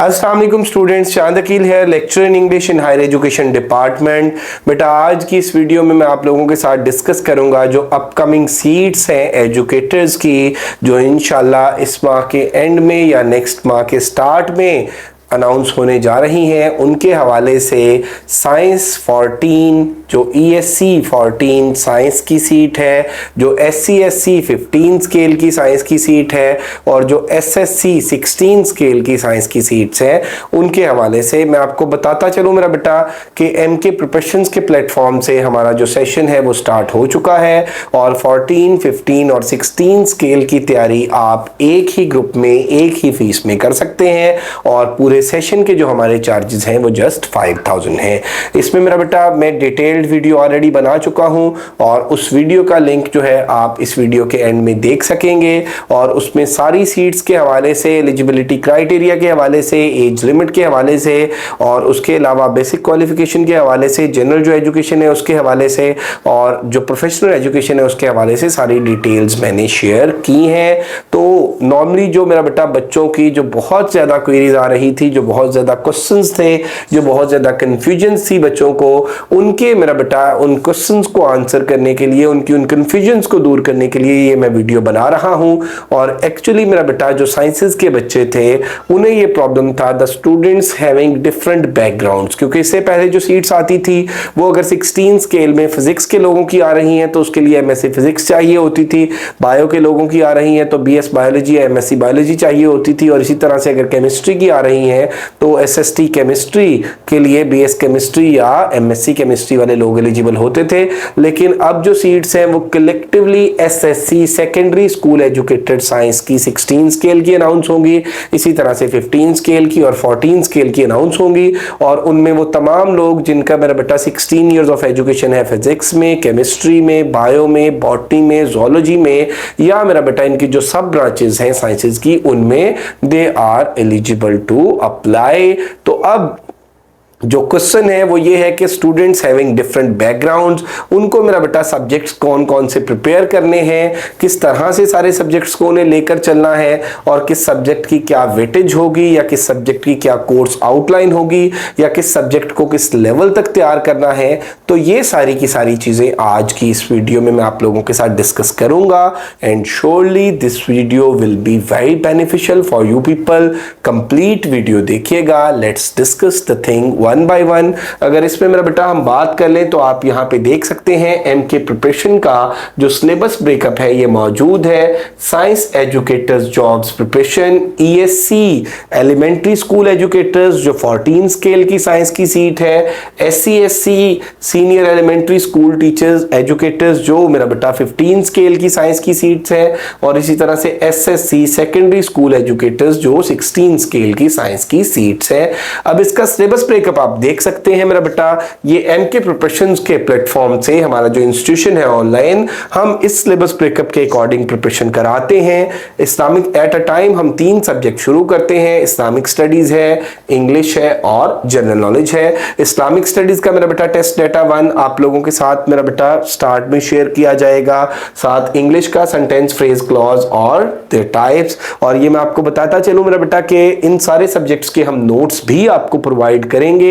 अस्सलाम वालेकुम स्टूडेंट्स, चांद अकील है, lecture in English in higher education department. बेटा आज की इस वीडियो में मैं आप लोगों के साथ डिस्कस करूंगा जो अपकमिंग सीट्स हैं एजुकेटर्स की, जो इंशाल्लाह इस माह के एंड में या नेक्स्ट माह के स्टार्ट में अनाउंस होने जा रही हैं। उनके हवाले से साइंस 14 जो ESC 14 साइंस की सीट है, जो SCSC 15 स्केल की साइंस की सीट है और जो SSC 16 स्केल की साइंस की सीट्स हैं, उनके हवाले से मैं आपको बताता चलूँ मेरा बेटा कि MK प्रिपरेशंस के प्लेटफॉर्म से हमारा जो सेशन है वो स्टार्ट हो चुका है और 14, 15 और 16 स्केल की तैयारी आप एक ही ग्रुप में एक ही फीस में कर सकते हैं और पूरे सेशन के जो हमारे चार्जेस हैं वो जस्ट 5000 हैं। इसमें मेरा बेटा मैं डिटेल्ड वीडियो ऑलरेडी बना चुका हूं और उस वीडियो का लिंक जो है आप इस वीडियो के एंड में देख सकेंगे और उसमें सारी सीट्स के हवाले से, एलिजिबिलिटी क्राइटेरिया के हवाले से, एज लिमिट के हवाले से और उसके अलावा बेसिक क्वालिफिकेशन के हवाले से, जनरल जो एजुकेशन है उसके हवाले से और जो प्रोफेशनल एजुकेशन है उसके हवाले से सारी डिटेल्स मैंने शेयर की हैं। तो नॉर्मली जो मेरा बेटा बच्चों की जो बहुत ज़्यादा क्वेरीज आ रही थी, जो बहुत ज़्यादा क्वेश्चंस थे, जो बहुत ज़्यादा कन्फ्यूजन थी बच्चों को, उनके मेरा बेटा उन क्वेश्चंस को आंसर करने के लिए, उनकी उन कन्फ्यूजन्स को दूर करने के लिए ये मैं वीडियो बना रहा हूँ। और एक्चुअली मेरा बेटा जो साइंसेस के बच्चे थे उन्हें ये प्रॉब्लम था, the students having different backgrounds, क्योंकि इससे पहले जो सीट्स आती थी वो अगर 16 स्केल में फिजिक्स के लोगों की आ रही हैं तो उसके लिए MSc फिजिक्स चाहिए होती थी, बायो के लोगों की आ रही हैं तो BS बायोलॉजी या MSc बायोलॉजी चाहिए होती थी और इसी तरह से अगर केमिस्ट्री की आ रही हैं तो SST केमिस्ट्री के लिए BS केमिस्ट्री या MSc केमिस्ट्री वाले लोग एलिजिबल होते थे। लेकिन अब जो सीट्स हैं वो collectively SSC secondary school educated science की 16 स्केल की अनाउंस होंगी, इसी तरह से 15 स्केल की और 14 स्केल की अनाउंस होंगी और उनमें वो तमाम लोग जिनका मेरा बेटा 16 ईयर्स ऑफ एजुकेशन है फिजिक्स में, केमिस्ट्री में, बायो में, बॉटनी में, जोलॉजी में या मेरा बेटा इनकी जो सब ब्रांचेस हैं साइंसेज की, उनमें they are eligible to apply. तो अब जो क्वेश्चन है वो ये है कि स्टूडेंट्स हैविंग डिफरेंट बैकग्राउंड्स, उनको मेरा बेटा सब्जेक्ट्स कौन कौन से प्रिपेयर करने हैं, किस तरह से सारे सब्जेक्ट्स को उन्हें लेकर चलना है और किस सब्जेक्ट की क्या वेटेज होगी या किस सब्जेक्ट की क्या कोर्स आउटलाइन होगी या किस सब्जेक्ट को किस लेवल तक तैयार करना है। तो ये सारी की सारी चीज़ें आज की इस वीडियो में मैं आप लोगों के साथ डिस्कस करूंगा and surely this video will be very beneficial for you people. Complete video देखिएगा, let's discuss the thing one by one. अगर इसमें मेरा बेटा हम बात कर लें तो आप यहाँ पे देख सकते हैं MK प्रिपरेशन का जो सिलेबस ब्रेकअप है ये मौजूद है। Science educators jobs preparation, ESC elementary school educators जो 14 स्केल की साइंस की सीट है, SCSC senior elementary school teachers educators जो मेरा बेटा 15 स्केल की साइंस की सीट्स है और इसी तरह से SSC सेकेंडरी स्कूल एजुकेटर्स जो 16 स्केल की साइंस की सीट्स है। अब इसका सिलेबस ब्रेकअप आप देख सकते हैं मेरा बेटा, ये MK प्रिपरेशंस के प्लेटफॉर्म से हमारा जो इंस्टीट्यूशन है ऑनलाइन, हम इस सिलेबस ब्रेकअप के अकॉर्डिंग प्रिपरेशन कराते हैं। इस्लामिक एट अ टाइम हम 3 सब्जेक्ट शुरू करते हैं, इस्लामिक स्टडीज है, इंग्लिश है और जनरल नॉलेज है। इस्लामिक स्टडीज का मेरा बेटा टेस्ट डेटा 1 आप लोगों के साथ मेरा बेटा स्टार्ट में शेयर किया जाएगा, साथ इंग्लिश का सेंटेंस, फ्रेज, क्लॉज और देयर टाइप्स। और ये मैं आपको बताता चलूं मेरा बेटा कि इन सारे सब्जेक्ट्स के हम नोट्स भी आपको प्रोवाइड करेंगे,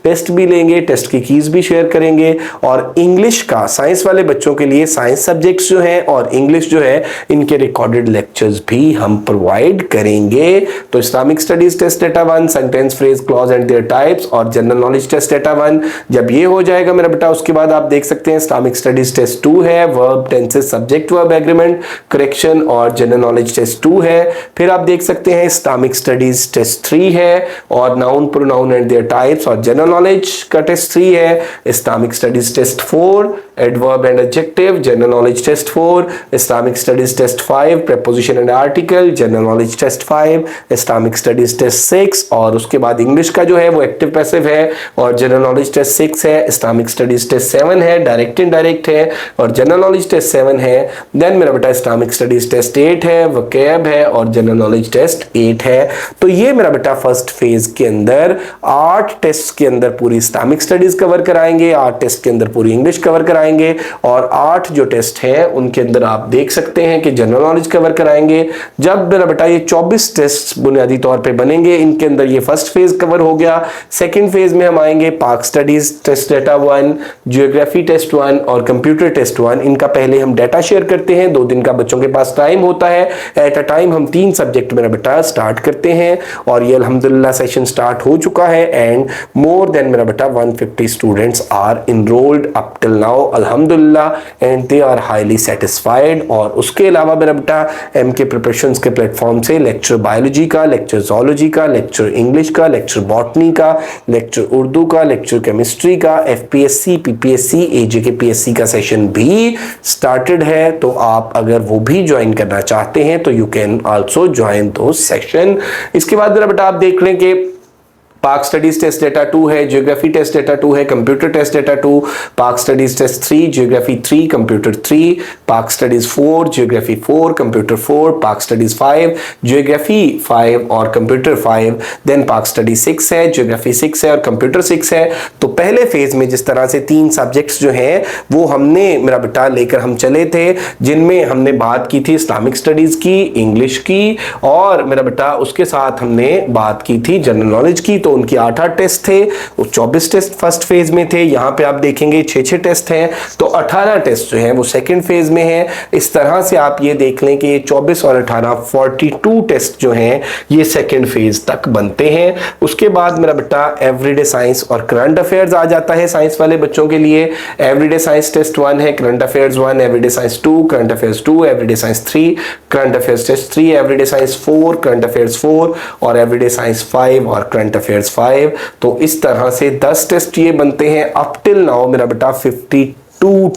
टेस्ट भी लेंगे, टेस्ट की कीज भी शेयर करेंगे और इंग्लिश का साइंस वाले बच्चों के लिए साइंस सब्जेक्ट्स जो हैं और इंग्लिश जो है इनके रिकॉर्डेड लेक्चर्स भी हम प्रोवाइड करेंगे। तो Islamic studies test data 1, sentence, phrase, clause and their types और जनरल नॉलेज टेस्ट डेटा 1, जब ये हो जाएगा मेरा बेटा उसके बाद आप देख सकते हैं इस्लामिक स्टडीज टेस्ट 2 है, verb, tenses, subject, verb, agreement, correction और जनरल नॉलेज टेस्ट 2 है। फिर आप देख सकते हैं इस्लामिक स्टडीज टेस्ट 3 है और noun, pronoun and their types और जनरल नॉलेज का टेस्ट 3 है। Islamic studies test 4, adverb and adjective, general knowledge test 4, Islamic studies test 5, preposition and article, general knowledge test 5, Islamic studies test 6 और उसके बाद English का जो है वो एक्टिव पैसिव है और जनरल नॉलेज टेस्ट 6 है। इस्लामिक स्टडीज टेस्ट 7 है, डायरेक्ट इनडायरेक्ट है और जनरल नॉलेज टेस्ट 7 है। देन मेरा बेटा इस्लामिक स्टडीज टेस्ट 8 है, वोकैब है और जनरल नॉलेज टेस्ट 8 है। तो ये मेरा बेटा फर्स्ट फेज के अंदर 8 टेस्ट के अंदर पूरी इस्लामिक स्टडीज कवर कराएंगे, 8 टेस्ट के अंदर पूरी इंग्लिश कवर कराएंगे कराएंगे और 8 जो टेस्ट हैं उनके अंदर आप देख सकते हैं कि जनरल नॉलेज कवर कराएंगे। जब मेरा बेटा ये 24 टेस्ट बुनियादी तौर पे बनेंगे, इनके अंदर ये फर्स्ट फेज कवर हो गया। सेकंड फेज में हम आएंगे Pak studies test data 1, geography test 1 और कंप्यूटर टेस्ट 1। इनका पहले हम डेटा शेयर करते हैं, 2 दिन का बच्चों के पास टाइम होता है। एट अ टाइम हम 3 सब्जेक्ट मेरा बेटा स्टार्ट करते हैं और ये अल्हम्दुलिल्लाह सेशन स्टार्ट हो चुका है एंड मोर देन मेरा बेटा 150 students are enrolled up till now अल्हम्दुलिल्लाह and they are highly satisfied. और उसके अलावा मेरा बेटा एमके प्रिपरेशंस के प्लेटफॉर्म से लेक्चर बायोलॉजी का, लेक्चर जोलॉजी का, लेक्चर इंग्लिश का, लेक्चर बॉटनी का, लेक्चर उर्दू का, लेक्चर केमिस्ट्री का, एफपीएससी, पीपीएससी, एजेकेपीएससी का सेशन भी स्टार्टेड है। तो आप अगर वो भी ज्वाइन करना चाहते हैं तो यू कैन आल्सो ज्वाइन दो सेशन। इसके बाद मेरा बेटा आप देख लें कि पाक स्टडीज टेस्ट डेटा 2 है, ज्योग्राफी टेस्ट डेटा 2 है, कंप्यूटर टेस्ट डेटा 2, पाक स्टडीज टेस्ट 3, ज्योग्राफी 3, कंप्यूटर 3, पाक स्टडीज 4, ज्योग्राफी 4, कंप्यूटर 4, पाक स्टडीज 5, ज्योग्राफी 5 और कंप्यूटर 5, देन पाक स्टडीज 6 है, ज्योग्राफी 6 है और कंप्यूटर 6 है। तो पहले फेज में जिस तरह से 3 सब्जेक्ट्स जो हैं वो हमने मेरा बेटा लेकर हम चले थे, जिनमें हमने बात की थी इस्लामिक स्टडीज की, इंग्लिश की और मेरा बेटा उसके साथ हमने बात की थी जनरल नॉलेज की। तो उनकी 8 टेस्ट थे, वो 24 टेस्ट फर्स्ट फेज में थे। यहां पे आप देखेंगे 6 टेस्ट हैं, तो 18 टेस्ट जो हैं वो सेकंड फेज में हैं। इस तरह से आप ये देख लें कि 24 और 18 42 टेस्ट जो हैं ये सेकंड फेज तक बनते हैं। उसके बाद मेरा बेटा एवरीडे साइंस और करंट अफेयर्स आ जाता है साइंस वाले बच्चों के लिए। एवरीडे साइंस टेस्ट 1 है, current affairs 1, everyday science 2, current affairs 2, everyday science 3, current affairs test 3, everyday science 4, current affairs 4 और एवरीडे साइंस 5 और करंट अफेयर्स 5। तो इस तरह से 10 टेस्ट ये बनते हैं। अप टिल नाउ मेरा बेटा 52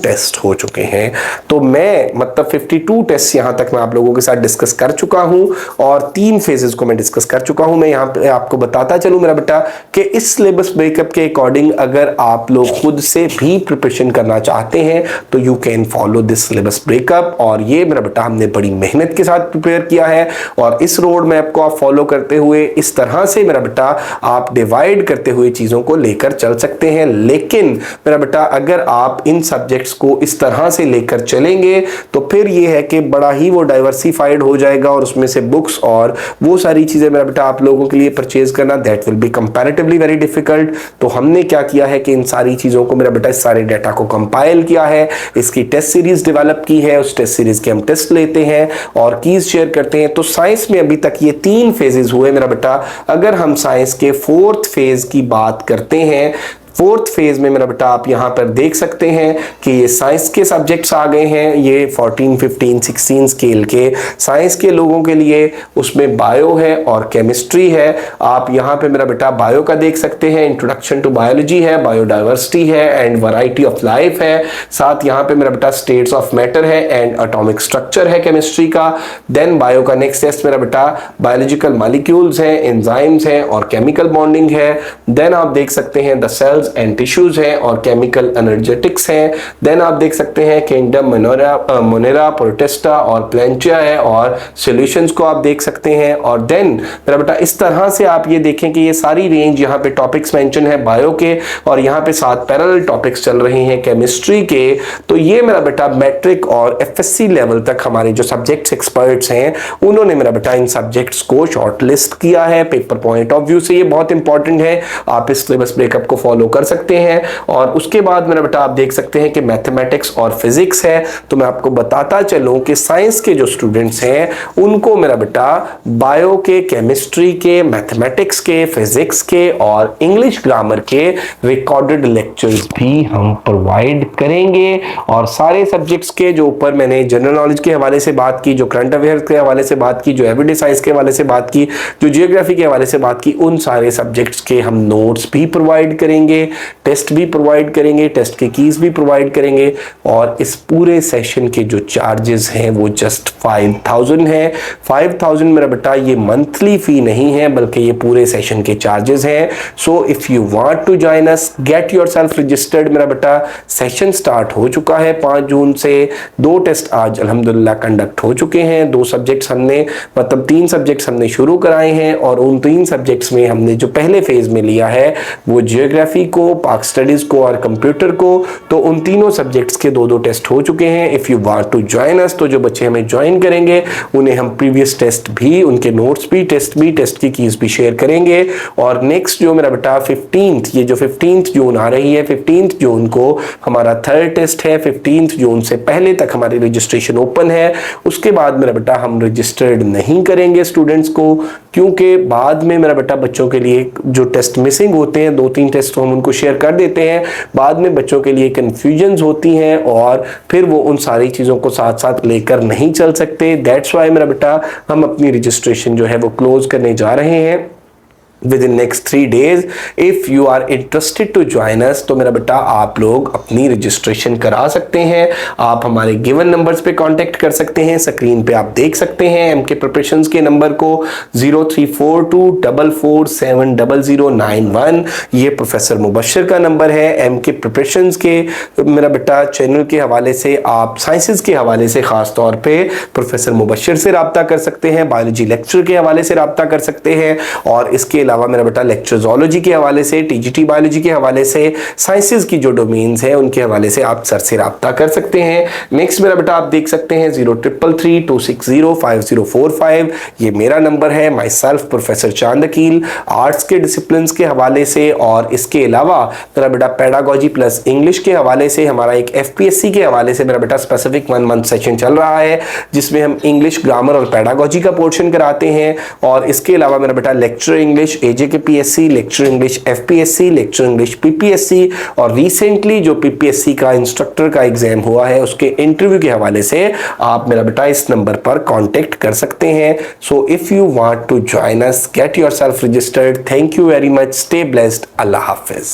टेस्ट हो चुके हैं। तो मैं मतलब 52 टेस्ट यहां तक मैं आप लोगों के साथ डिस्कस कर चुका हूं और 3 फेजेस को मैं डिस्कस कर चुका हूं। मैं यहां पे आपको बताता चलूं मेरा बेटा कि इस सिलेबस ब्रेकअप के अकॉर्डिंग अगर आप लोग खुद से भी प्रिपरेशन करना चाहते हैं तो you can follow this syllabus breakup. और ये मेरा बेटा हमने बड़ी मेहनत के साथ प्रिपेयर किया है और इस रोड मैप को आप फॉलो करते हुए इस तरह से मेरा बेटा आप डिवाइड करते हुए चीजों को लेकर चल सकते हैं। लेकिन मेरा बेटा अगर आप इन सब्जेक्ट्स को इस तरह से लेकर चलेंगे तो फिर ये है कि बड़ा ही वो डाइवर्सिफाइड हो जाएगा और उसमें से बुक्स और वो सारी चीजें मेरा बेटा आप लोगों के लिए परचेज करना that will be comparatively very difficult. तो हमने क्या किया है कि इन सारी चीजों को मेरा बेटा इस सारे डाटा को कंपाइल किया है, इसकी टेस्ट सीरीज डेवलप की है, उस टेस्ट सीरीज के हम टेस्ट लेते हैं और कीज शेयर करते हैं। तो साइंस में अभी तक ये 3 फेजेस हुए मेरा बेटा। अगर हम साइंस के 4th फेज की बात करते हैं, 4th फेज में मेरा बेटा आप यहां पर देख सकते हैं कि ये साइंस के सब्जेक्ट्स आ गए हैं। ये 14, 15, 16 स्केल के साइंस के लोगों के लिए उसमें बायो है और केमिस्ट्री है। आप यहां पे मेरा बेटा बायो का देख सकते हैं, इंट्रोडक्शन टू बायोलॉजी है, बायोडाइवर्सिटी है एंड वैरायटी ऑफ लाइफ है। साथ यहां पे मेरा बेटा स्टेट्स ऑफ मैटर है एंड एटॉमिक स्ट्रक्चर है केमिस्ट्री का। देन बायो का नेक्स्ट टेस्ट मेरा बेटा बायोलॉजिकल मॉलिक्यूल्स है, एंजाइम्स है और केमिकल बॉन्डिंग है। देन आप देख सकते हैं द सेल्स एंड टिश्यूज हैं और केमिकल एनर्जेटिक्स हैं। देन आप देख सकते हैं किंगडम मोनेरा, प्रोटेस्टा और प्लेंचिया है और सॉल्यूशंस को आप देख सकते हैं। और देन मेरा बेटा इस तरह से आप ये देखें कि ये सारी रेंज यहाँ पे टॉपिक्स मेंशन है बायो के और यहाँ पे 7 पैरेलल टॉपिक्स चल रहे हैं केमिस्ट्री के। तो ये मेरा बेटा मैट्रिक और एफएससी लेवल तक हमारे जो सब्जेक्ट्स एक्सपर्ट्स हैं उन्होंने मेरा बेटा इन सब्जेक्ट्स को शॉर्टलिस्ट किया है। पेपर पॉइंट ऑफ व्यू से ये बहुत इंपॉर्टेंट है, आप इस सिलेबस ब्रेकअप को फॉलो कर सकते हैं। और उसके बाद मेरा बेटा आप देख सकते हैं कि मैथमेटिक्स और फिजिक्स है। तो मैं आपको बताता चलूं कि साइंस के जो स्टूडेंट्स हैं उनको मेरा बेटा बायो के, केमिस्ट्री के, मैथमेटिक्स के, फिजिक्स के और इंग्लिश ग्रामर के रिकॉर्डेड लेक्चर्स भी हम प्रोवाइड करेंगे। और सारे सब्जेक्ट्स के जो ऊपर मैंने जनरल नॉलेज के हवाले से बात की, जो करंट अफेयर्स के हवाले से बात की, जो एवरीडे साइंस के हवाले से बात की, जो जियोग्राफी के हवाले से बात की, उन सारे सब्जेक्ट्स के हम नोट्स भी प्रोवाइड करेंगे, टेस्ट भी प्रोवाइड करेंगे, टेस्ट के कीज भी प्रोवाइड करेंगे। और इस पूरे सेशन के जो चार्जेस हैं वो जस्ट 5000 है। 5000 मेरा बेटा ये मंथली फी नहीं है बल्कि ये पूरे सेशन के चार्जेस हैं। So if you want to join us, get yourself registered. मेरा बेटा सेशन स्टार्ट हो चुका है 5 जून से। 2 टेस्ट आज अल्हम्दुलिल्लाह कंडक्ट हो चुके हैं। 2 सब्जेक्ट्स हमने मतलब 3 सब्जेक्ट्स हमने शुरू कराए हैं और उन 3 सब्जेक्ट्स में हमने जो पहले फेज में लिया है वो जियोग्राफी को, पाक स्टडीज़ को और कंप्यूटर को। तो उन तीनों सब्जेक्ट्स के 2-2 टेस्ट हो चुके हैं। If you want to join us, तो जो बच्चे हमें ज्वाइन करेंगे उन्हें हम प्रीवियस टेस्ट भी, उनके नोट्स भी, टेस्ट की कीज़ भी शेयर करेंगे। और नेक्स्ट जो मेरा बेटा 15th, ये जो 15th जून आ रही है, 15th जून को हमारा थर्ड टेस्ट है। 15th जून से पहले तक हमारी रजिस्ट्रेशन ओपन है। उसके बाद मेरा बेटा हम रजिस्टर्ड नहीं करेंगे स्टूडेंट्स को, क्योंकि बाद में मेरा बेटा बच्चों के लिए जो टेस्ट मिसिंग होते हैं, 2-3 टेस्ट तो हम उनको शेयर कर देते हैं, बाद में बच्चों के लिए कन्फ्यूजन्स होती हैं और फिर वो उन सारी चीज़ों को साथ साथ लेकर नहीं चल सकते। दैट्स वाई मेरा बेटा हम अपनी रजिस्ट्रेशन जो है वो क्लोज करने जा रहे हैं within next 3 days। if you are interested to join us, तो मेरा बेटा आप लोग अपनी रजिस्ट्रेशन करा सकते हैं। आप हमारे गिवन नंबर्स पे कांटेक्ट कर सकते हैं, स्क्रीन पे आप देख सकते हैं एमके प्रिपरेशंस के नंबर को 034244700091। ये प्रोफेसर मुबश्शिर का नंबर है एमके प्रिपरेशंस के। मेरा बेटा चैनल के हवाले से आप साइंसेस के हवाले से ख़ास तौर पे प्रोफेसर मुबश्शिर से रब्ता कर सकते हैं, बायोलॉजी लेक्चर के हवाले से रब्ता कर सकते हैं, और इसके अलावा मेरा बेटा लेक्चर ज़ूलॉजी के हवाले से, टीजीटी बायोलॉजी के हवाले से, साइंसेस की जो डोमेन्स हैं उनके हवाले से आप सर से रब्ता कर सकते हैं। नेक्स्ट मेरा बेटा आप देख सकते हैं 0333260545, ये मेरा नंबर है। माई सेल्फ प्रोफेसर चांद अकील, आर्ट्स के डिसिप्लिन के हवाले से, और इसके अलावा मेरा बेटा पेडागोजी प्लस इंग्लिश के हवाले से हमारा एक एफपीएससी के हवाले से मेरा बेटा स्पेसिफिक 1 मंथ सेशन चल रहा है, जिसमें हम इंग्लिश ग्रामर और पेडागोजी का पोर्शन कराते हैं। और इसके अलावा मेरा बेटा लेक्चर इंग्लिश एजे के PSC, lecture English FPSC, lecture English PPSC, और रिसेंटली जो पीपीएससी का इंस्ट्रक्टर का एग्जाम हुआ है उसके इंटरव्यू के हवाले से आप मेरा बेटा इस नंबर पर कांटेक्ट कर सकते हैं। So if you want to join us, get yourself registered. Thank you very much, stay blessed, अल्लाह हाफिज।